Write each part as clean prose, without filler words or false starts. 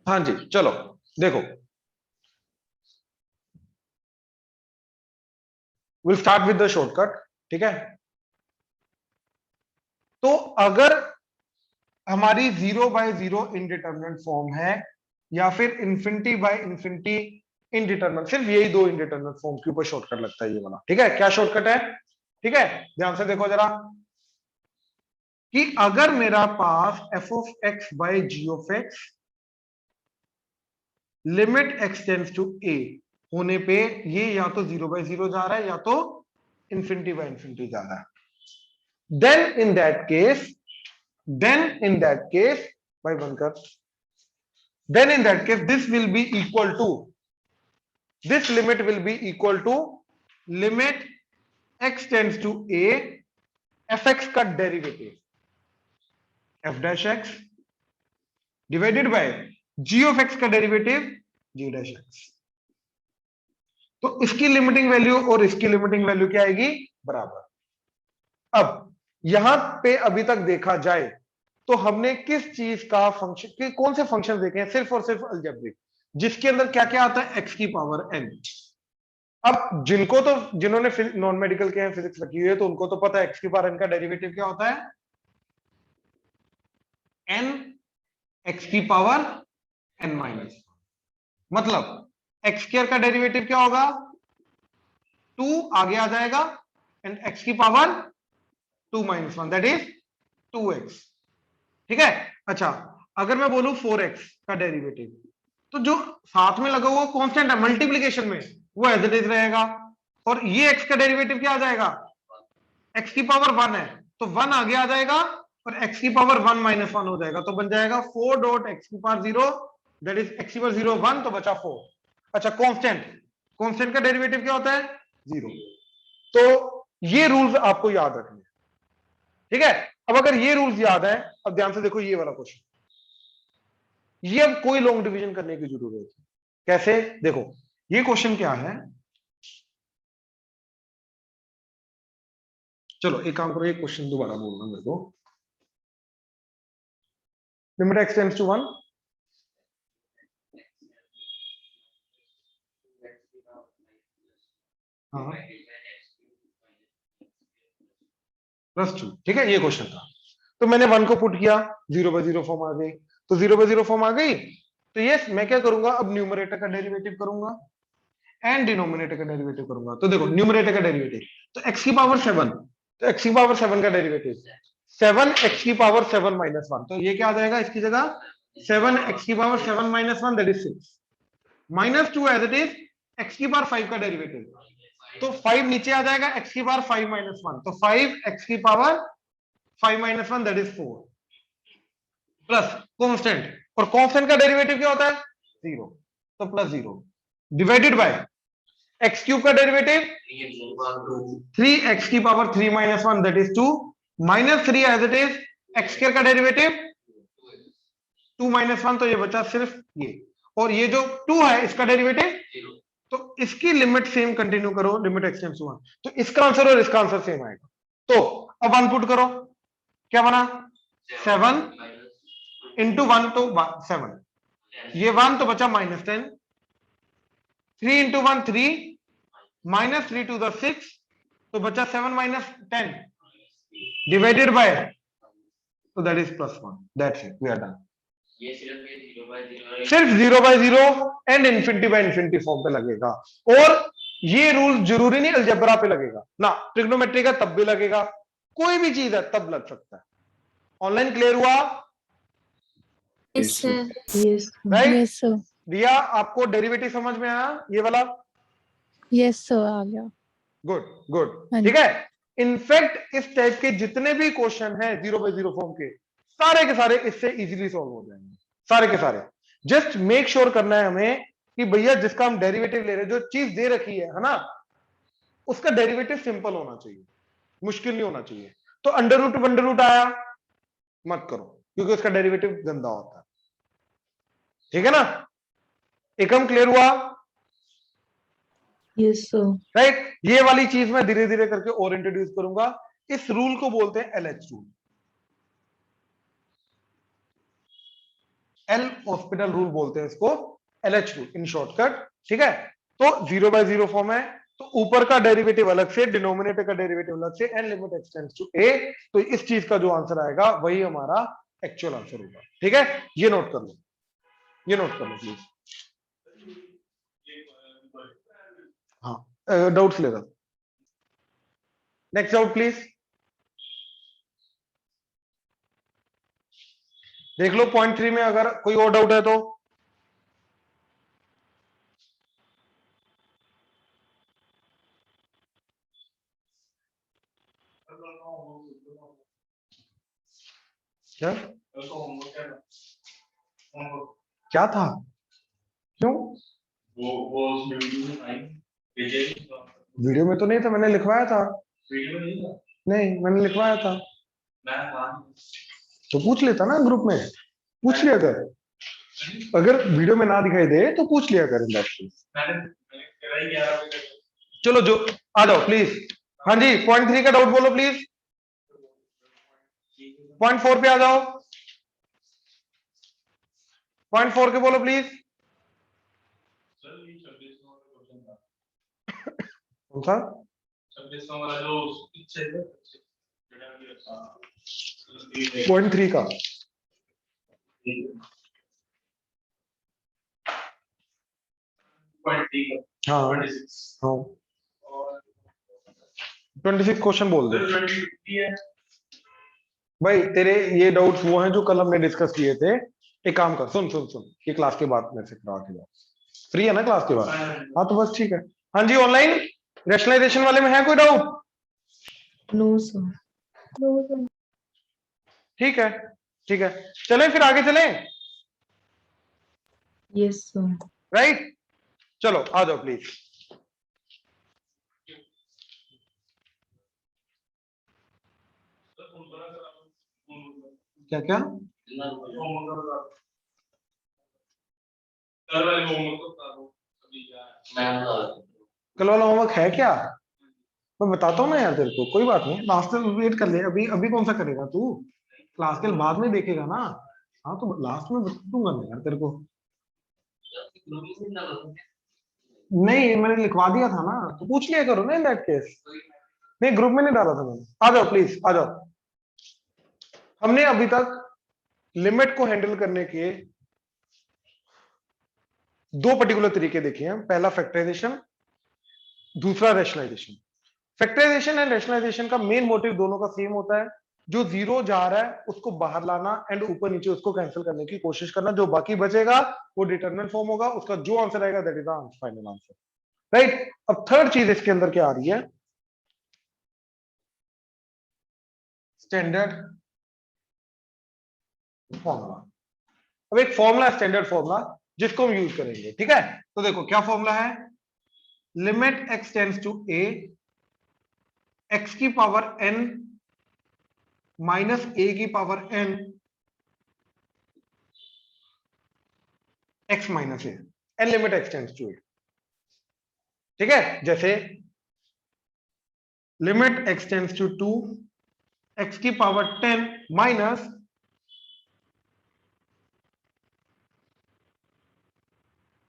हाँ जी, चलो देखो, will start with the shortcut, ठीक है। तो अगर हमारी 0/0 इनडिटरमिनेट फॉर्म है या फिर इंफिनिटी बाय इंफिनिटी इनडिटरमिनेट, सिर्फ यही दो इनडिटरमिनेट फॉर्म के ऊपर शॉर्टकट लगता है ये वाला, ठीक है। क्या शॉर्टकट है? ठीक है, ध्यान से देखो जरा, कि अगर मेरा पास F of X by G of X limit X tends to A होने पे ये या तो 0/0 जा रहा है या तो इंफिनिटी बाय इंफिनिटी जा रहा है, देन इन दैट केस भाई बनकर, then in that case this will be equal to, this limit will be equal to limit x tends to a fx का derivative f dash x divided by g of x का derivative g dash x। तो इसकी limiting value और इसकी limiting value क्या आएगी? बराबर। अब यहां पे अभी तक देखा जाए तो हमने किस चीज का फंक्शन, कौन से फंक्शन देखे हैं? सिर्फ और सिर्फ अलजेब्रिक, जिसके अंदर क्या क्या आता है? x की पावर n। अब जिनको तो, जिन्होंने नॉन मेडिकल के हैं, फिजिक्स रखी हुई है, तो उनको तो पता है x की पावर n का डेरिवेटिव क्या होता है? n x की पावर n माइनस, मतलब x स्क्वायर का डेरिवेटिव क्या होगा? 2 आगे आ जाएगा एंड x की power 2 minus 1 that is 2x, ठीक है। अच्छा, अगर मैं बोलूं 4x का डेरिवेटिव, तो जो साथ में लगा हुआ कांस्टेंट है मल्टीप्लिकेशन में, वो एज इट इज रहेगा, और ये x का डेरिवेटिव क्या आ जाएगा? x की पावर 1 है तो 1 आगे आ जाएगा और x की पावर 1 माइनस 1 हो जाएगा, तो बन जाएगा 4 डॉट x की पावर 0 दैट इज x की पावर 0 1, तो बचा 4। अच्छा, कांस्टेंट का डेरिवेटिव क्या होता है? 0। तो ये रूल्स आपको याद रखने, ठीक है। अब अगर ये रूल्स याद है, अब ध्यान से देखो ये वाला क्वेश्चन, ये अब कोई लॉन्ग डिवीजन करने की जरूरत है। कैसे? देखो ये क्वेश्चन क्या है, चलो एक काम करो, ये क्वेश्चन दोबारा बोलना मेरे को। लिमिट एक्स टेंड्स टू 1, हाँ +2, ठीक है, ये क्वेश्चन था। तो मैंने 1 को पुट किया, 0/0 फॉर्म आ गई, तो 0/0 फॉर्म आ गई, तो ये मैं क्या करूंगा? अब न्यूमरेटर का डेरिवेटिव करूंगा एंड डिनोमिनेटर का डेरिवेटिव करूंगा। तो देखो न्यूमरेटर का डेरिवेटिव, तो x की पावर 7, तो x की पावर 7 का डेरिवेटिव 7 x की पावर 7 माइनस 1, तो ये क्या आ जाएगा इसकी जगह? 7 x की power 7 minus 1 that is 6, minus 2 as it is x की पावर 5 का डेरिवेटिव, तो 5 नीचे आ जाएगा, x की पावर 5 माइनस 1, तो 5 x की power 5 minus 1 that is 4 plus constant, और कांस्टेंट का डेरिवेटिव क्या होता है? 0, तो +0 डिवाइडेड बाय x क्यूब का डेरिवेटिव 3x की power 3 minus 1 that is 2, minus 3 as it is x square का डेरिवेटिव 2 माइनस 1, तो ये बचा सिर्फ ये, और ये जो 2 है इसका डेरिवेटिव, तो इसकी लिमिट सेम कंटिन्यू करो, लिमिट x टेंड्स टू 1, तो इसका आंसर और इसका आंसर सेम आएगा। तो अब 1 पुट करो, क्या बना? 7 इंटू 1 तो 7, ये 1 तो बचा -10, 3 इंटू 1 3, -3 टू द 6, तो बचा 7 माइनस 10 डिवाइडेड बाय, तो that is +1, that's it, we are done. ये सिर्फ 0/0 and infinity by infinity form पे लगेगा, और ये रूल जरूरी नहीं अलजेब्रा पे लगेगा ना, ट्रिग्नोमेट्री का तब भी लगेगा, कोई भी चीज है तब लग सकता है। ऑनलाइन क्लियर हुआ? Yes sir. Right? Yes sir. दिया आपको डेरिवेटिव समझ में आया ये वाला? यस सर, आ गया। गुड गुड, हाँ ठीक है। इनफैक्ट इस टाइप के जितने भी क्वेश्चन हैं 0/0 फॉर्म के सारे इससे इजीली सॉल्व हो जाएंगे, सारे के सारे। जस्ट मेक श्योर करना है हमें कि भैया जिसका हम डेरिवेटिव ले रहे हैं, जो चीज दे रखी है ना, उसका डेरिवेटिव सिंपल होना चाहिए, मुश्किल नहीं होना चाहिए। तो अंडर रूट आया मत करो, क्योंकि उसका डेरिवेटिव गंदा होता है, ठीक है ना? एकम क्लियर हुआ? Yes sir. राइट, ये वाली चीज मैं धीरे धीरे करके और इंट्रोड्यूस करूंगा। इस रूल को बोलते हैं LH rule. L hospital rule बोलते हैं इसको, LH रूल इन शॉर्टकट, ठीक है। तो 0/0 फॉर्म है, तो ऊपर का डेरिवेटिव अलग से, डिनोमिनेटर का डेरिवेटिव अलग से, एंड लिमिट एक्सटेंड्स टू ए। तो इस चीज का जो आंसर आएगा वही हमारा एक्चुअल आंसर होगा, ठीक है। ये नोट कर लो, ये नोट कर लो प्लीज। हाँ, डाउट्स लेगा, नेक्स्ट डाउट प्लीज। देख लो पॉइंट 3 में अगर कोई और डाउट है तो। क्या क्या था, क्यों? वो वीडियो में तो नहीं था, मैंने लिखवाया था। वीडियो में नहीं था। नहीं, मैंने लिखवाया था। मैं तो पूछ लेता ना ग्रुप में, पूछ लिया कर। अगर वीडियो में ना दिखाई दे तो पूछ लिया कर इंडस्ट्री। चलो जो आ जाओ प्लीज। हाँ जी, पॉइंट 3 का डाउट बोलो प्लीज। पॉइंट 4 पे आ जाओ, पॉइंट 4 के बोलो प्लीज। कौन सा? 26 वाला जो पीछे है, पॉइंट 3 का। हाँ हाँ, 26 क्वेश्चन बोल दे भाई। तेरे ये डाउट्स वो हैं जो कल हमने डिस्कस किए थे। एक काम कर, सुन सुन सुन, ये क्लास के बाद मेरे से करा के जाओ। फ्री है ना क्लास के बाद? हाँ तो बस ठीक है। हाँ जी, ऑनलाइन रैशनलाइजेशन वाले में है कोई डाउट? No sir. ठीक है, ठीक है, चलें फिर आगे चलें। Yes sir. राइट, चलो आ जाओ प्लीज। क्या क्या? कल वाला होमवर्क है क्या? मैं बताता हूँ ना यार तेरे को, कोई बात नहीं, लास्ट में वेट कर ले। अभी अभी कौन सा करेगा तू? क्लास के बाद में देखेगा ना। हाँ तो लास्ट में बता दूंगा मैं यार तेरे को। नहीं, मैंने लिखवा दिया था ना, तो पूछ लिया करो ना इन दैट केस। नहीं, ग्रुप में नहीं डाला था मैंने। आ जाओ प्लीज, आ जाओ। हमने अभी तक लिमिट को हैंडल करने के दो पर्टिकुलर तरीके देखे हैं। पहला फैक्टराइजेशन, दूसरा रैशनलाइजेशन। फैक्टराइजेशन एंड रैशनलाइजेशन का मेन मोटिव दोनों का सेम होता है। जो जीरो जा रहा है उसको बाहर लाना एंड ऊपर नीचे उसको कैंसिल करने की कोशिश करना। जो बाकी बचेगा वो डिटरमिनेंट फॉर्म होगा, उसका जो आंसर आएगा that is the final answer. Right, अब थर्ड चीज इसके अंदर क्या आ रही है? Standard formula. अब एक फॉर्मूला, स्टैंडर्ड फॉर्मूला, जिसको हम यूज करेंगे, ठीक है। तो देखो क्या फॉर्मूला है। Limit X tends to A, X की पावर n माइनस ए की power n X minus A, and limit X tends to A, ठीक है। जैसे limit X tends to 2, X की पावर 10 माइनस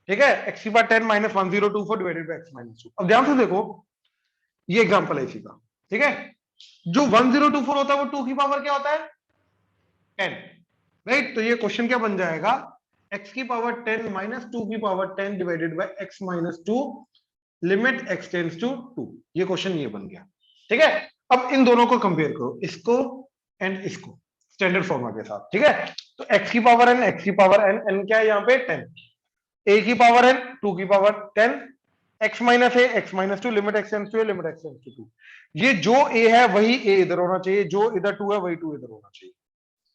ठीक है एक्स की power 10 minus 1024 divided by X minus 2। अब ध्यान से देखो, ये एग्जांपल है इसी का, ठीक है। जो 1024 होता है वो 2 की पावर क्या होता है? 10, राइट। तो ये क्वेश्चन क्या बन जाएगा? x की पावर 10 माइनस 2 की power 10 divided by x minus 2 limit x tends to 2। ये क्वेश्चन ये बन गया, ठीक है। अब इन दोनों को कंपेयर करो, इसको एंड इसको, स्टैंडर्ड फॉर्मूला के साथ, ठीक है। तो x की पावर n, x की पावर n, n क्या है यहाँ पे? 10, a की पावर n, 2 की power 10, x minus a, x minus 2, limit x tends to a, limit x tends to 2। ये जो a है वही a इधर होना चाहिए, जो इधर 2 है वही 2 इधर होना चाहिए,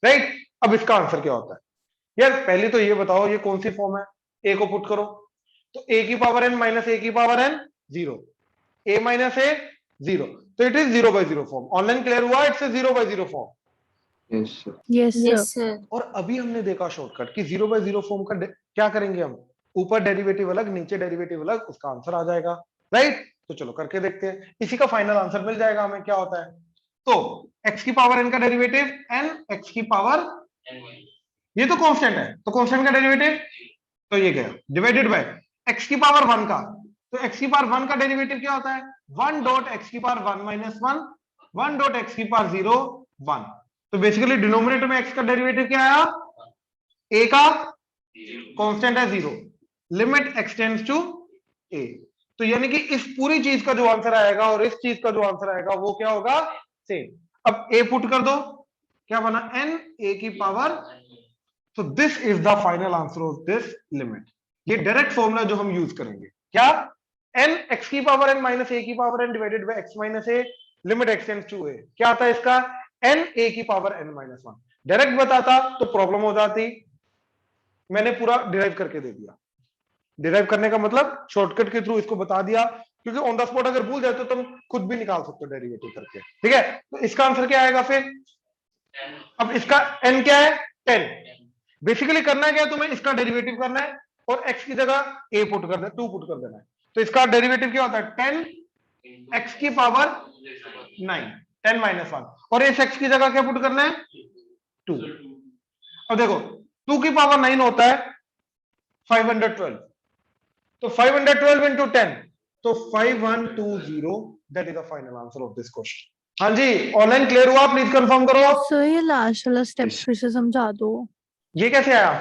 राइट। अब इसका आंसर क्या होता है यार? पहले तो ये बताओ ये कौन सी फॉर्म है? ए को पुट करो, तो ए की पावर एन माइनस ए की power N 0, A minus A 0, तो it is 0/0 form. Online clear हुआ? It's 0/0 form. Yes sir. और अभी हमने देखा शॉर्टकट कि 0/0 फॉर्म का क्या करेंगे हम? ऊपर डेरिवेटिव अलग, नीचे डेरिवेटिव अलग, उसका आंसर आ जाएगा, राइट। तो चलो करके देखते हैं, इसी का फाइनल आंसर मिल जाएगा हमें। क्या होता है? तो x की पावर n का डेरिवेटिव n, x की पावर ये तो कांस्टेंट है, तो कांस्टेंट का डेरिवेटिव तो ये गया डिवाइडेड बाय x की पावर 1 का, तो x की पावर 1 का डेरिवेटिव क्या होता है 1 डॉट x की पावर 1 माइनस 1, 1 डॉट x की पावर 0 1। तो बेसिकली डिनोमिनेटर में x का डेरिवेटिव क्या आया, a का कांस्टेंट है 0, limit x tends to a। तो यानी कि इस पूरी चीज का जो आंसर आएगा और इस चीज का जो आंसर आएगा वो क्या होगा सेम। अब a पुट कर दो, क्या बना n a की पावर, तो this is the final answer of this limit. ये डायरेक्ट फॉर्मूला जो हम यूज करेंगे, क्या n x की पावर n माइनस a की power n divided by x minus a limit x tends to a, क्या आता है इसका n a की पावर n माइनस 1। डायरेक्ट बताता तो प्रॉब्लम हो जाती, मैंने पूरा डिराइव करके दे दिया। डिराइव करने का मतलब शॉर्टकट के थ्रू इसको बता दिया, क्योंकि ऑन द स्पॉट अगर भूल जाए तो तुम खुद भी निकाल सकते हो डेरिवेटिव करके, ठीक है। तो इसका आंसर क्या आएगा फिर, अब इसका n क्या है 10। बेसिकली करना क्या है तुम्हें, इसका डेरिवेटिव करना है और x की जगह a पुट कर देना, 2 पुट कर देना है। तो इसका डेरिवेटिव क्या होता है 10 x की पावर 9, 10 माइनस 1, और इस x की जगह क्या पुट करना है 2। अब देखो 2 की पावर 9 होता है 512, तो 512 into 10, तो 5120, that is the final answer of this question. हाँ जी, ऑनलाइन क्लियर हुआ, प्लीज कंफर्म करो। सर ये लास्ट वाला स्टेप फिर से समझा दो। ये कैसे आया,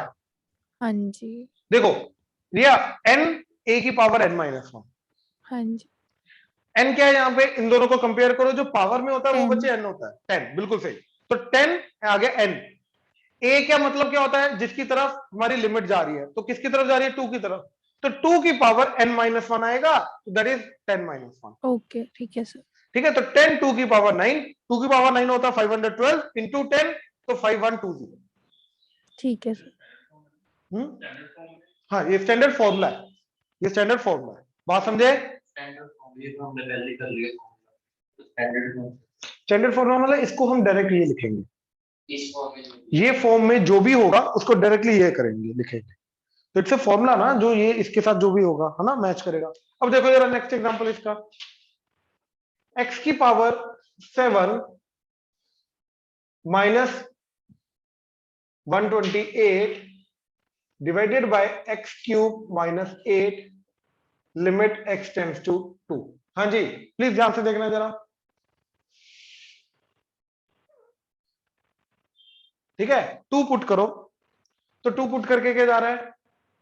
हाँ जी। देखो रिया n a की पावर n माइनस 1, हाँ जी। n क्या है यहाँ पे, इन दोनों को कंपेयर करो, जो पावर में होता है वो 10 बच्चे n होता है 10, बिल्कुल सही। तो 10 आ गया n, a क्या मतलब क्या होता है, जिसकी तरफ हमारी लिमिट जा रही है, तो किसकी तरफ जा रही है 2 की तरफ, तो 2 की पावर n माइनस 1 आएगा, तो दैट इज 10 माइनस 1। ओके ठीक है सर। ठीक है, तो 10 2 की पावर 9, 2 की पावर 9 होता है 512 इंटू 10, तो 5120। ठीक है सर। हाँ ये स्टैंडर्ड फॉर्मूला है, ये स्टैंडर्ड फॉर्मूला है, बात समझे। स्टैंडर्ड फॉर्मूला मतलब इसको हम डायरेक्ट ये लिखेंगे, ये फॉर्म में जो भी होगा उसको डायरेक्टली ये करेंगे लिखेंगे। तो इट्स अ फॉर्मूला ना, जो ये इसके साथ जो भी होगा है ना मैच करेगा। अब देखो जरा नेक्स्ट एग्जांपल इसका, x की power 7 minus 128 divided by x cube minus 8 limit x tends to 2। हाँ जी प्लीज ध्यान से देखना जरा, ठीक है। 2 पुट करो, तो 2 पुट करके क्या जा रहा है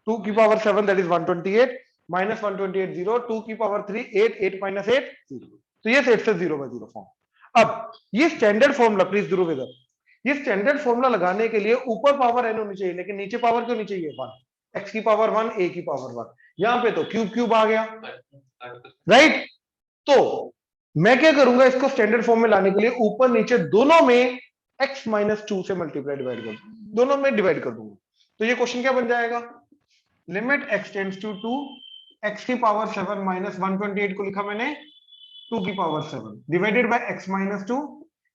2 की पावर 7 दैट इज 128 माइनस 128 0, 2 की पावर 3 8, 8 माइनस 8 0, तो ये सेट से 0 बाय 0 फॉर्म। अब ये स्टैंडर्ड फॉर्मूला, प्लीज ध्रुव इधर, ये स्टैंडर्ड फॉर्मूला लगाने के लिए ऊपर पावर n होनी चाहिए, लेकिन नीचे पावर क्यों नहीं चाहिए 1, x की पावर 1 a की पावर 1, यहां पे तो क्यूब क्यूब आ गया, राइट। तो मैं क्या करूंगा, इसको स्टैंडर्ड फॉर्म में लाने के लिए ऊपर नीचे दोनों में x माइनस 2 से मल्टीप्लाई डिवाइड कर, दोनों में डिवाइड कर दूंगा। तो ये क्वेश्चन क्या बन जाएगा, limit x tends to 2, x की पावर 7 माइनस 128 को लिखा मैंने 2 की power 7 divided by x minus 2,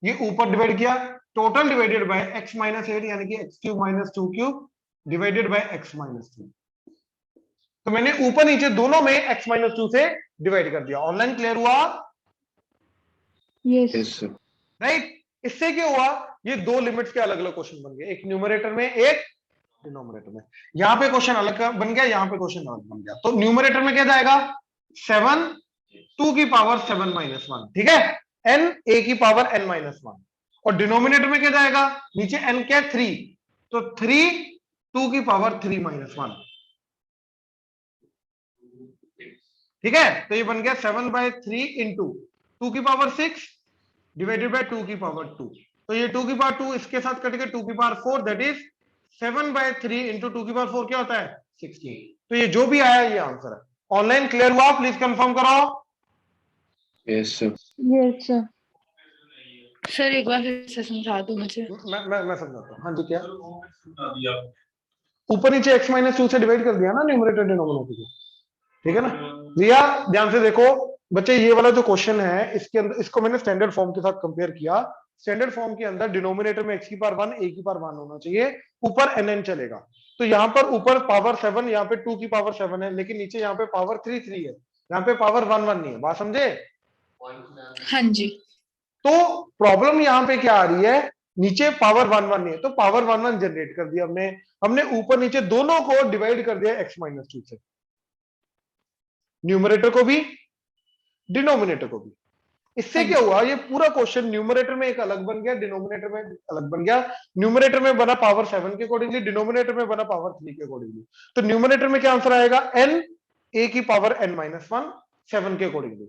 ये ऊपर डिवाइड किया, total divided by x minus 8 यानी कि x cube minus 2 cube divided by x minus 2। तो मैंने ऊपर नीचे दोनों में x माइनस 2 से डिवाइड कर दिया। ऑनलाइन क्लियर हुआ, यस राइट। इससे क्या हुआ, ये दो लिमिट्स के अलग अलग क्वेश्चन बन गए, एक न्यूमरेटर में एक डिनोमिनेटर में। यहां पे क्वेश्चन अलग बन गया, यहां पे क्वेश्चन अलग बन गया। तो न्यूमरेटर में क्या जाएगा 7 2 की पावर 7 माइनस 1, ठीक है, n a की पावर n माइनस 1, और डिनोमिनेटर में क्या जाएगा नीचे n क्या 3, तो 3 2 की पावर 3 माइनस 1, ठीक है। तो ये बन गया 7 बाय 3 इंटू 2 की पावर 6 डिवाइडेड बाय 2 की पावर 2, तो ये 2 की पावर 2 इसके साथ कट के 2 की power 4 that is 7 by 3 into 2 की पावर 4 क्या होता है 16। तो ये जो भी आया ये आंसर है। ऑनलाइन क्लियर हुआ, प्लीज कंफर्म करो। Yes sir. सर एक बार फिर से समझा दो मुझे। मैं समझाता हूँ। हाँ जी क्या, ऊपर नीचे x माइनस 2 से डिवाइड कर दिया ना न्यूमरेटर डिनोमिनेटर को, ठीक है ना। रिया ध्यान से देखो बच्चे, ये वाला जो क्वेश्चन है इसके अंदर, इसको मैंने स्टैंडर्ड फॉर्म के साथ कंपेयर किया। स्टैंडर्ड फॉर्म के अंदर डिनोमिनेटर में x की पावर 1 a की पावर 1 होना चाहिए, ऊपर nn चलेगा। तो यहाँ पर ऊपर पावर 7, यहाँ पे 2 की पावर 7 है, लेकिन नीचे यहाँ पे पावर 3 3 है, यहाँ पे पावर 1 1 नहीं है, बात समझे। हाँ जी। तो प्रॉब्लम यहाँ पे क्या आ रही है, नीचे पावर 1 1 नहीं है, तो पावर 1 1 जनरेट कर दिया हमने। हमने ऊपर नीचे दोनों को डिवाइड कर दिया x माइनस 2 से, न्यूमरेटर को भी डिनोमिनेटर को भी। इससे क्या हुआ, ये पूरा क्वेश्चन न्यूमरेटर में एक अलग बन गया, डिनोमिनेटर में अलग बन गया। न्यूमरेटर में बना पावर 7 के अकॉर्डिंगली, डिनोमिनेटर में बना पावर 3 के अकॉर्डिंगली। तो न्यूमरेटर में क्या आंसर आएगा, n a की पावर n माइनस 1 7 के अकॉर्डिंगली,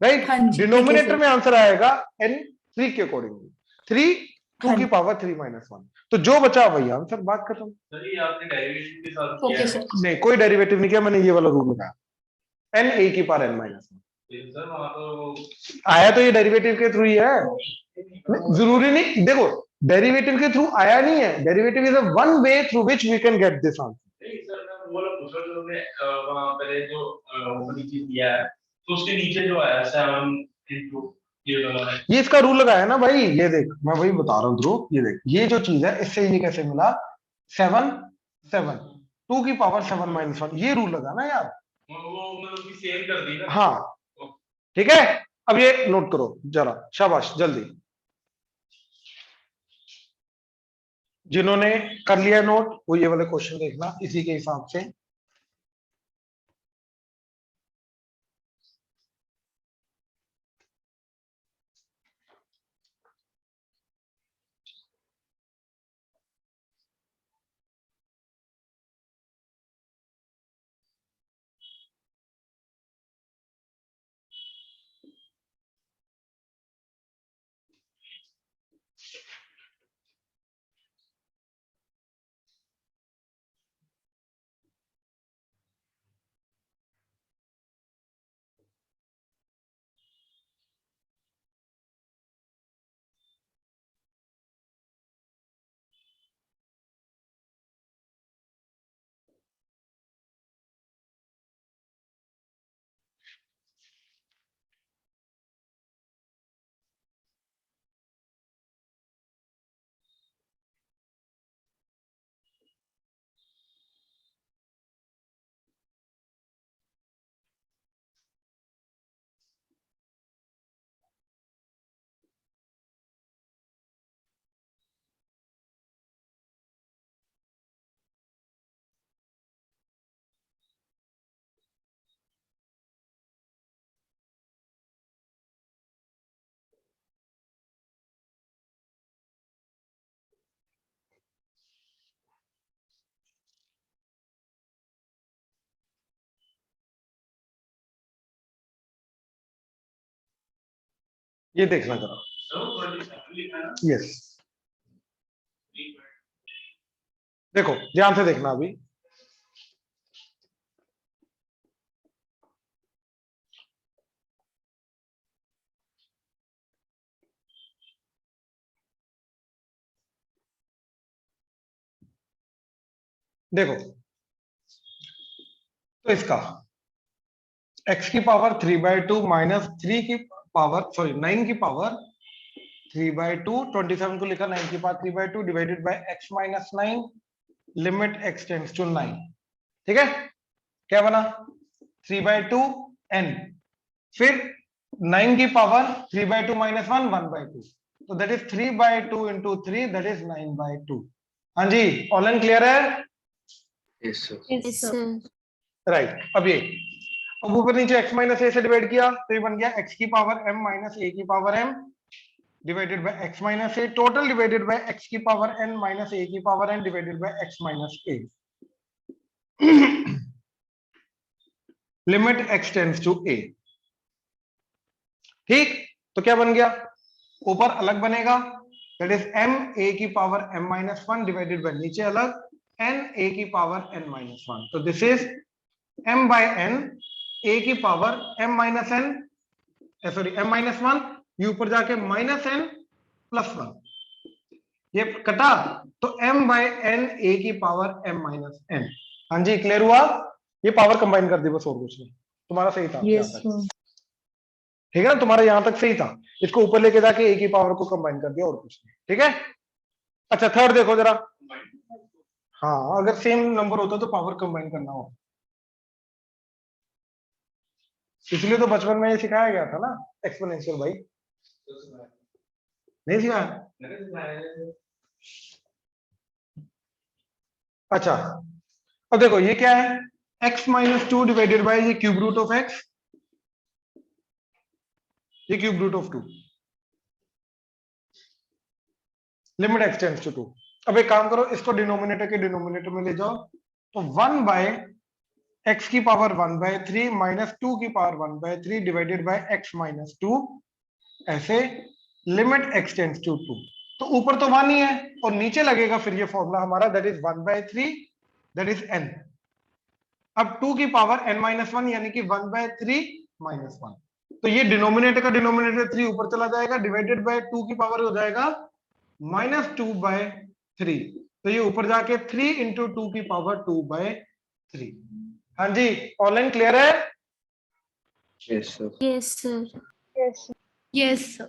राइट। हाँ जी, ठीक है डिनोमिनेटर सर। में आंसर आएगा n 3 के अकॉर्डिंगली, 3 2 हाँ की जी। Power 3 minus 1। तो जो बचा वही आंसर, बात खत्म। सर ये आपने डेरिवेशन के साथ ओके किया है। सर। नहीं, कोई डेरिवेटिव नहीं किया मैंने, ये वाला रूल लगाया, n a की पावर n माइनस 1 लेकिन सर वहाँ तो आया, तो ये डेरिवेटिव के थ्रू ही है। जरूरी नहीं, देखो डेरिवेटिव के थ्रू आया नहीं है, derivative is a one way through which we can get this answer. नहीं सर, मैं वो वाला पूछ रहा हूँ जो हमने वहाँ पहले जो ऊपर नीचे किया है, तो उसके नीचे जो आया 7 into ये वाला है। ये इसका रूल लगाया ना भाई, ये देख मैं वही बता रहा हूँ ध्रुव, ये देख ये जो चीज है, इससे ये कैसे मिला 7 7 2 की पावर 7 माइनस 1, ये रूल लगा ना यार। वो मतलब कि सेम कर दी ना। हाँ ठीक है, अब ये नोट करो जरा, शाबाश जल्दी। जिन्होंने कर लिया नोट वो ये वाले क्वेश्चन देखना इसी के हिसाब से। ये देखना जरा, तो 27 लिखा है ना। यस देखो ध्यान से देखना अभी। देखो तो इसका x की पावर 3/2 माइनस 3 की पावर, सॉरी 9 की पावर 3/2, 27 को लिखा 9 की power 3/2 divided by x minus 9, limit x tends to 9। ठीक है, क्या बना 3/2 n, फिर 9 की पावर 3/2 माइनस 1 1/2, तो that is 3/2 into 3, that is 9/2। हाँ जी, ऑल एंड क्लियर है? Yes sir. राइट। अब ये, अब ऊपर नीचे x माइनस ए से डिवाइड किया तो ये बन गया x की पावर m माइनस a की power m divided by x minus a, total divided by x की पावर n माइनस a की power n divided by x minus a। Limit x tends to a। ठीक, तो क्या बन गया, ऊपर अलग बनेगा, दैट इज m a की power m minus 1 divided by नीचे अलग n a की पावर n माइनस 1, तो this is m bye n a की power m minus n, sorry m minus 1, ये ऊपर जाके माइनस n प्लस 1, ये कटा तो m बाय n a की पावर m माइनस n। हाँ जी क्लियर हुआ, ये पावर कंबाइन कर दी बस, और कुछ नहीं। तुम्हारा सही था यहाँ तक, ठीक है ना, तुम्हारा यहां तक सही था, इसको ऊपर लेके जाके a की पावर को कंबाइन कर दिया, और कुछ नहीं। ठीक है, अच्छा थर्ड देखो जरा। हाँ अगर सेम नंबर होता तो पावर कंबाइन करना हो, इसलिए तो बचपन में ये सिखाया गया था ना एक्सपोनेंशियल भाई। नहीं सिखाया? मैंने सिखाया। अच्छा, अब देखो ये क्या है, x minus two divided by ये क्यूब रूट ऑफ x, ये cube root of 2, limit x tends to 2। अब एक काम करो, इसको डिनोमिनेटर के डिनोमिनेटर में ले जाओ, तो 1 बाय x की पावर 1 बाय 3 माइनस 2 की power 1 by 3 divided by x minus 2, ऐसे लिमिट x टेंड्स टू 2। तो ऊपर तो 1 ही है और नीचे लगेगा फिर ये फॉर्मूला हमारा, that is 1 by 3, that is n। अब 2 की पावर n माइनस 1 यानी कि 1 बाय 3 माइनस 1, तो ये डिनोमिनेटर का डिनोमिनेटर 3 ऊपर चला जाएगा, डिवाइडेड बाय 2 की पावर हो जाएगा माइनस 2 बाय 3, तो ये ऊपर जाके 3 इंटू 2 की पावर 2 बाय 3। हाँ जी, ऑनलाइन क्लियर है? Yes, sir. Yes, sir. Yes, sir.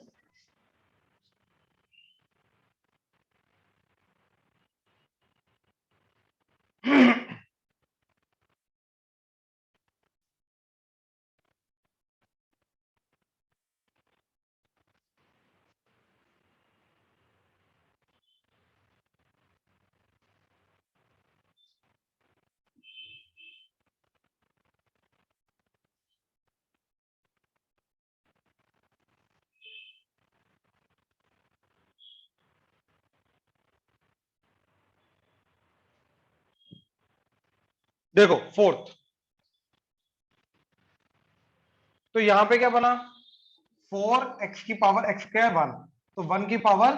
देखो फोर्थ, तो यहां पे क्या बना, 4x की पावर x स्क्वायर 1, तो 1 की power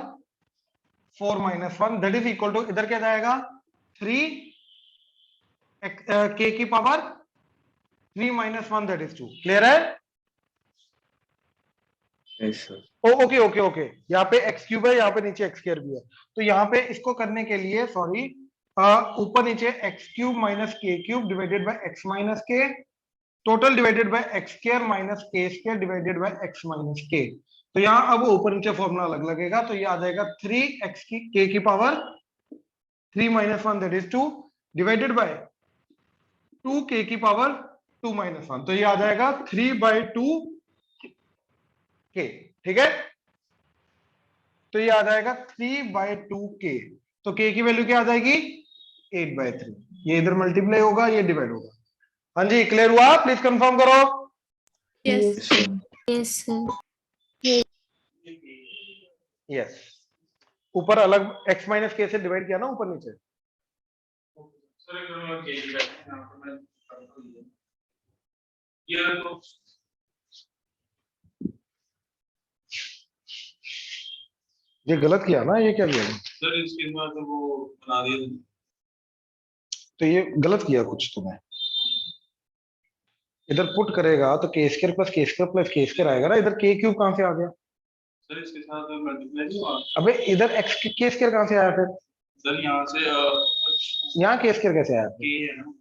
4 minus 1 that is equal to, इधर क्या जाएगा 3 k की power 3 minus 1 that is 2। Clear है? Yes, sir. Okay okay okay, यहाँ पे x क्यूब है, यहाँ पे नीचे x स्क्वायर भी है, तो यहाँ पे इसको करने के लिए सॉरी, ऊपर नीचे x cube minus k cube divided by x minus k, total divided by x square minus k square divided by x minus k। तो यहाँ अब ऊपर नीचे फॉर्मूला अलग लगेगा, तो ये आ जाएगा 3x की k की power 3 minus 1 that is 2 divided by 2k की पावर 2 माइनस 1, तो ये आ जाएगा 3 बाय 2 k। ठीक है, तो ये आ जाएगा 3 बाय 2 k, तो k की वैल्यू क्या आ जाएगी 8 बाय 3, ये इधर मल्टीप्लाई होगा, ये डिवाइड होगा। हाँ जी, क्लियर हुआ? प्लीज कंफर्म करो। Yes. Yes, sir. Yes, sir. Yes, ऊपर अलग x माइनस k से डिवाइड किया ना ऊपर नीचे। सर एक मिनट, मैं केजी बैठा हूं, मैं करता हूं। ये देखो ये गलत किया ना, ये क्या किया, सर, इसके बाद तो वो बना दिया। तो ये गलत किया कुछ तुमने, इधर पुट करेगा तो k square plus k square plus k square आएगा ना, इधर k क्यूब कहां से आ गया? सर इसके साथ मल्टीप्लाई नहीं हुआ। अबे इधर x k स्क्वायर कहां से आया फिर? सर यहाँ से यहाँ k स्क्वायर कैसे आया फिर? के है ना।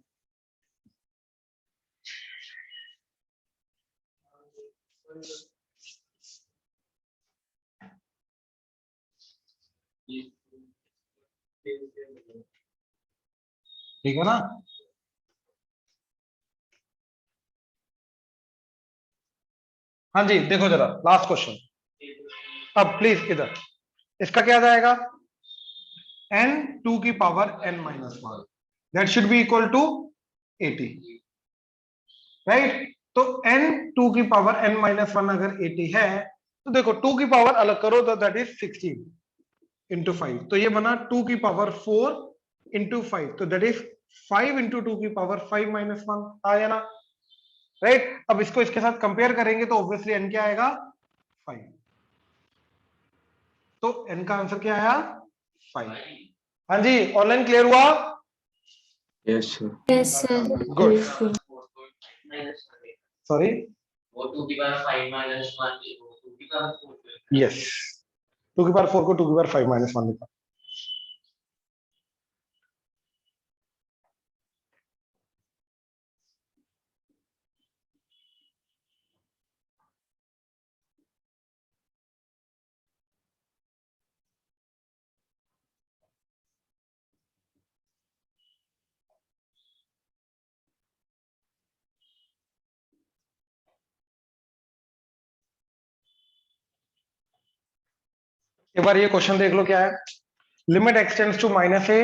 ठीक है ना? हाँ जी, देखो जरा लास्ट क्वेश्चन, अब प्लीज इधर इसका क्या जाएगा, n 2 की power n minus 1 that should be equal to 80, right? तो n 2 की पावर n माइनस 1 अगर 80 है, तो देखो 2 की पावर अलग करो तो दैट इज 16 इंटू 5, तो ये बना 2 की पावर 4 इंटू 5, तो दैट इज 5 इंटू 2 की पावर 5 माइनस 1 आया ना, राइट? अब इसको इसके साथ कंपेयर करेंगे तो ऑब्वियसली n क्या आएगा 5, तो n का आंसर क्या आया 5। हाँ जी, ऑनलाइन क्लियर हुआ? Yes, sir. Yes, sir. Good, Yes, sir. Sorry, वो 2 की पावर 5 माइनस 1 2 की पावर 4 यस, 2 की पावर 4 को 2 की पावर 5 माइनस 1 लिखा। एक बार ये क्वेश्चन देख लो क्या है। Limit X tends to minus A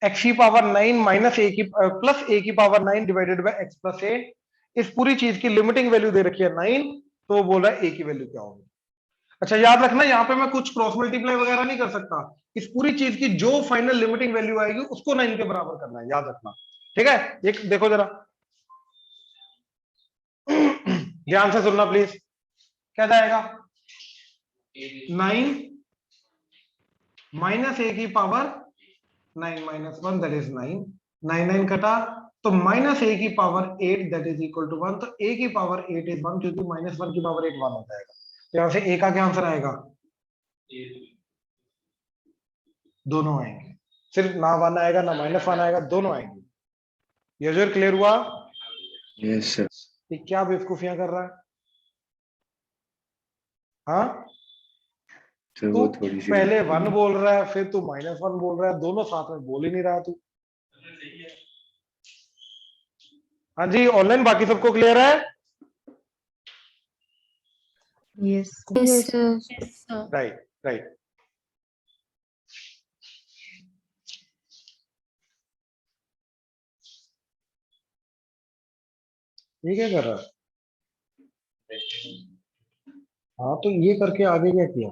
X की पावर 9 माइनस ए की प्लस ए की power 9 divided by X plus A. इस पूरी चीज की लिमिटिंग वैल्यू दे रखी है 9, तो वो बोल रहा है ए की वैल्यू क्या होगी। अच्छा याद रखना यहाँ पे मैं कुछ क्रॉस मल्टीप्लाई वगैरह नहीं कर सकता। इस पूरी चीज की जो फाइनल लिमिटिंग वैल्यू आएगी उसको 9 के बराबर करना है, याद रखना। ठीक है, ये देखो जरा ध्यान से सुनना प्लीज। क्या जाएगा? 9 माइनस ए की पावर 9 माइनस 1 दैट इज 9, 9 9 कटा, तो माइनस ए की power 8 that is equal to 1। तो ए की पावर 8 इज 1, क्योंकि माइनस 1 की पावर 8 1 हो जाएगा। तो यहां से ए का क्या आंसर आएगा? दोनों आएंगे, सिर्फ ना 1 आएगा ना माइनस 1 आएगा, दोनों आएंगे। ये जो क्लियर हुआ? Yes sir. ये क्या बेवकूफियां कर रहा है? हाँ, सर तू वो थोड़ी सी पहले 1 बोल रहा है, फिर तू माइनस 1 बोल रहा है, दोनों साथ में बोल ही नहीं रहा तू। हाँ जी, ऑनलाइन बाकी सबको क्लियर है? Yes, sir. Yes, sir. Right right. ये क्या कर रहा है? हाँ, तो ये करके आगे क्या किया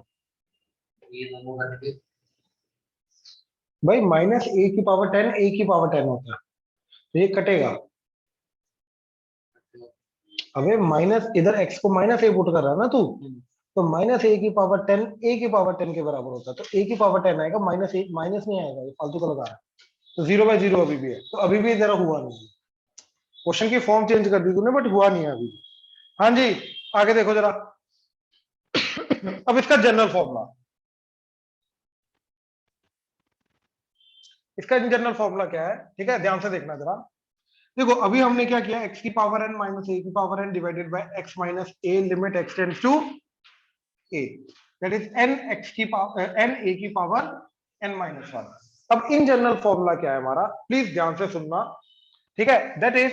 ये दोनों करके भाई? माइनस ए की पावर 10 ए की पावर 10 होता है, तो ये कटेगा। अबे माइनस, इधर एक्स को माइनस ए पुट कर रहा है ना तू, तो माइनस ए की पावर 10 ए की पावर 10 के बराबर होता है, तो ए की पावर 10 आएगा, माइनस ए माइनस नहीं आएगा, ये फालतू का लगा रहा है। तो 0/0 अभी भी है, तो अभी भी जरा हुआ नहीं है। क्वेश्चन की फॉर्म चेंज कर दी तूने, बट हुआ नहीं है अभी भी। हाँ जी, आगे देखो जरा। अब इसका जनरल फॉर्मूला, इसका जनरल फॉर्मूला क्या है? ठीक है, ध्यान से देखना जरा। देखो अभी हमने क्या किया, x की पावर n माइनस ए की power n divided by x minus a limit x tends to a, that is n x की पावर n a की पावर n माइनस 1। अब इन जनरल फॉर्मूला क्या है हमारा, प्लीज ध्यान से सुनना। ठीक है, दैट इज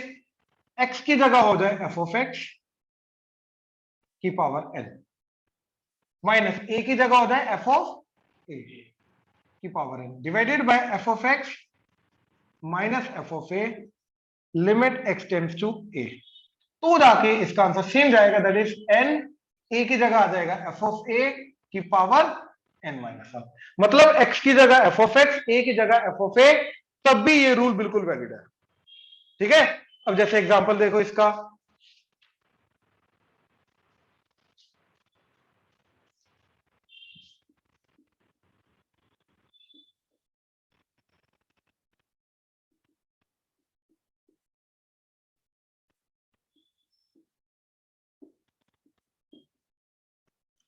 x की जगह हो जाए f ऑफ x की पावर n, माइनस a की जगह हो जाए f ऑफ a की power n divided by f of x minus f of a limit x tends to a। तो जाके इसका आंसर सेम जाएगा, दैट इज n a की जगह आ जाएगा f ऑफ a की पावर n माइनस 1। मतलब x की जगह f ऑफ x, a की जगह f ऑफ a, तब भी ये रूल बिल्कुल वैलिड है। ठीक है, अब जैसे एग्जांपल देखो इसका।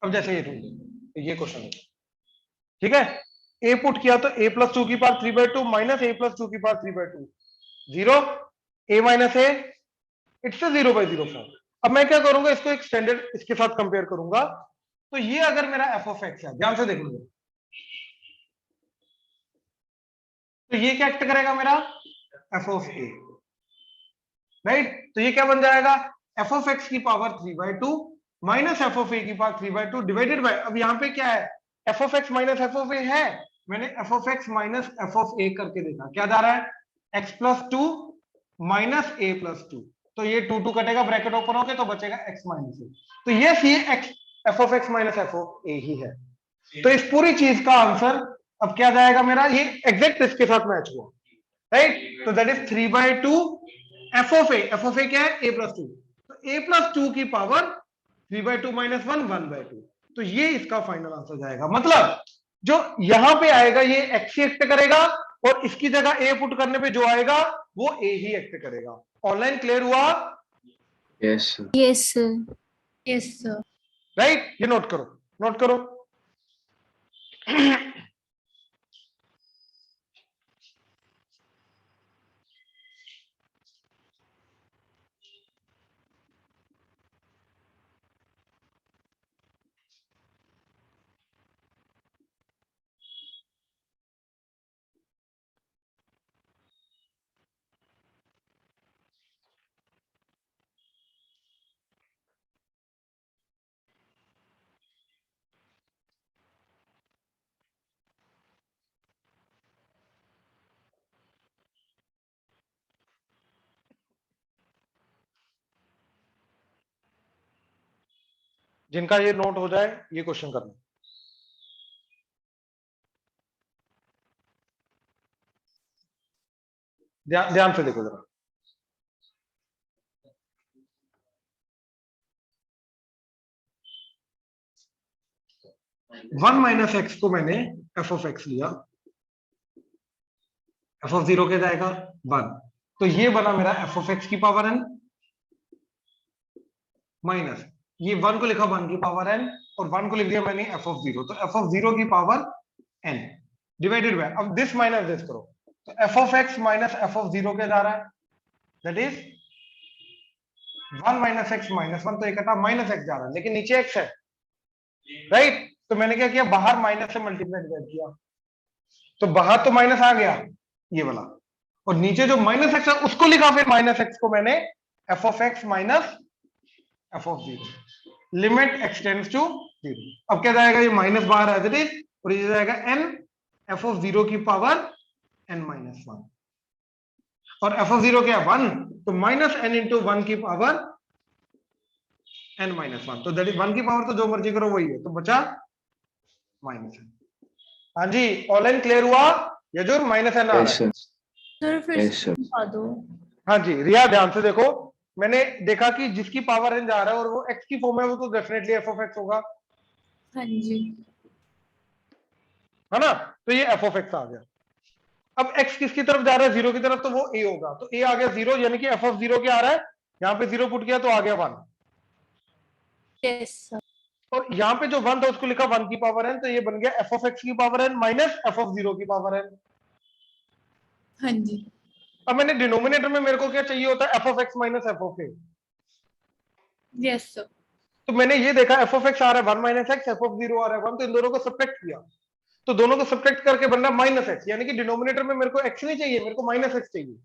अब जैसे ये रूल, ये क्वेश्चन है, ठीक है, a पुट किया तो a प्लस 2 की पावर 3/2 माइनस a प्लस 2 की power 3/2 0, a minus a, it's 0/0 form. अब मैं क्या करूंगा, इसको एक स्टैंडर्ड इसके साथ कंपेयर करूंगा। तो ये अगर मेरा f ऑफ x है, ध्यान से देख लो, तो ये क्या एक्ट करेगा मेरा f ऑफ a, राइट? तो ये क्या बन जाएगा, f ऑफ x की power 3/2 minus f of a की पावर 3/2 डिवाइडेड बाय, अब यहाँ पे क्या है, f of x minus f of a है, मैंने f of x minus f of a करके देखा, क्या जा रहा है x plus 2 minus a plus 2, तो ये 2 2 कटेगा, ब्रैकेट ओपन हो गया, तो बचेगा x माइनस a। तो ये x f of x minus f of a ही है। तो इस पूरी चीज का आंसर अब क्या जाएगा मेरा, ये एग्जैक्ट इसके साथ मैच हुआ, राइट? तो that is 3/2 f of a क्या है, a प्लस 2, तो a प्लस 2 की पावर 3/2 माइनस 1 1/2, तो ये इसका फाइनल आंसर जाएगा। मतलब जो यहां पे आएगा ये x ही एक्ट करेगा, और इसकी जगह a पुट करने पे जो आएगा वो a ही एक्ट करेगा। ऑनलाइन क्लियर हुआ? Yes sir. Yes, sir. Yes, sir. Right, ये नोट करो, नोट करो। जिनका ये नोट हो जाए ये क्वेश्चन करना। ध्यान से देखो जरा। 1 माइनस एक्स को मैंने एफ ऑफ एक्स लिया, एफ ऑफ 0 क्या जाएगा 1, तो ये बना मेरा एफ ऑफ एक्स की पावर n माइनस ये 1 को लिखा 1 की पावर n और 1 को लिख दिया मैंने एफ ऑफ 0, तो एफ ऑफ 0 की पावर n डिवाइडेड बाय, अब दिस माइनस दिस करो, तो F of x minus f of 0 क्या जा रहा है, that is 1 minus x minus 1, तो एक माइनस एक्स जा रहा है लेकिन नीचे एक्स है, राइट? तो मैंने क्या किया, बाहर माइनस से मल्टीप्लाई डिवाइड किया, तो बाहर तो माइनस आ गया ये वाला, और नीचे जो माइनस एक्स है उसको लिखा फिर माइनस एक्स को मैंने f of x minus f of 0, limit x tends to 0। अब क्या जाएगा, ये माइनस बाहर एज इट इज, और ये जाएगा n एफ ऑफ 0 की पावर n माइनस 1, और एफ ऑफ 0 क्या 1, तो माइनस n इंटू 1 की पावर n माइनस 1, तो दैट इज 1 की पावर तो जो मर्जी करो वही है, तो बचा माइनस n। हाँ जी, ऑल एन क्लियर हुआ? यजुर माइनस n आ रहा Yes, है। sir. सर फिर Yes, sir. दिखा दो। हाँ जी रिया, ध्यान से देखो, मैंने देखा कि जिसकी पावर n जा रहा है और वो x की फॉर्म है वो तो डेफिनेटली f ऑफ x होगा, हाँ जी। है ना? तो ये f ऑफ x आ गया। अब x किसकी तरफ जा रहा है, 0 की तरफ, तो वो a होगा, तो a आ गया 0, यानी कि f ऑफ 0 क्या आ रहा है, यहाँ पे 0 पुट किया तो आ गया 1, यस सर। और यहाँ पे जो 1 था उसको लिखा 1 की पावर n, तो ये बन गया f ऑफ x की power n minus f of 0 की पावर n। हाँ जी। अब मैंने डिनोमिनेटर में मेरे को क्या चाहिए होता है, f of x minus f of a, yes sir. तो मैंने ये देखा f ऑफ x आ रहा है 1 माइनस x, f ऑफ 0 आ रहा है 1, तो इन दोनों को सब्ट्रैक्ट किया, तो दोनों को सब्ट्रैक्ट करके बन रहा माइनस x, यानी कि डिनोमिनेटर में मेरे को x नहीं चाहिए, मेरे को माइनस x चाहिए,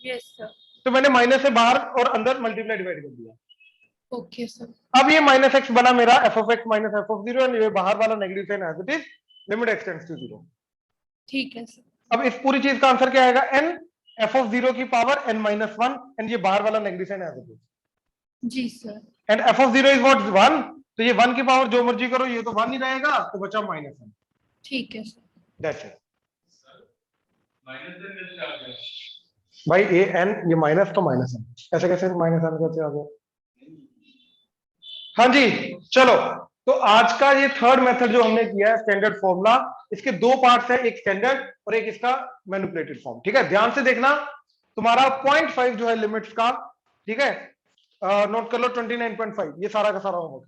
यस सर। तो मैंने माइनस से बाहर और अंदर मल्टीप्लाई डिवाइड कर दिया। Okay sir. अब ये माइनस x बना मेरा f of x minus f of 0, and ये बाहर वाला negative sign as it is, limit x tends to 0। ठीक है सर। अब इस पूरी चीज का आंसर क्या आएगा, n f ऑफ 0 की पावर n माइनस 1, एंड ये बाहर वाला negative sign as it is, जी sir. And f of 0 is what 1, तो ये 1 की पावर जो मर्जी करो, ये तो 1 ही रहेगा, तो बचा माइनस 1। ठीक है sir. That's it minus n कैसे आ गया? भाई, a n ये माइनस तो माइनस n, ऐसे कैसे माइनस n कैसे आ गया? हाँ जी, चलो, तो आज का ये थर्ड मेथड जो हमने किया है स्टैंडर्ड फॉर्मूला, इसके दो पार्ट्स है, एक स्टैंडर्ड और एक इसका मैनिपुलेटेड फॉर्म। ठीक है, ध्यान से देखना, तुम्हारा 0.5 जो है लिमिट्स का, ठीक है, नोट कर लो 29.5, ये सारा का सारा होगा,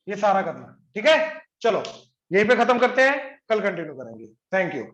ये सारा करना। ठीक है, चलो यहीं पे खत्म करते हैं, कल कंटिन्यू करेंगे। Thank you.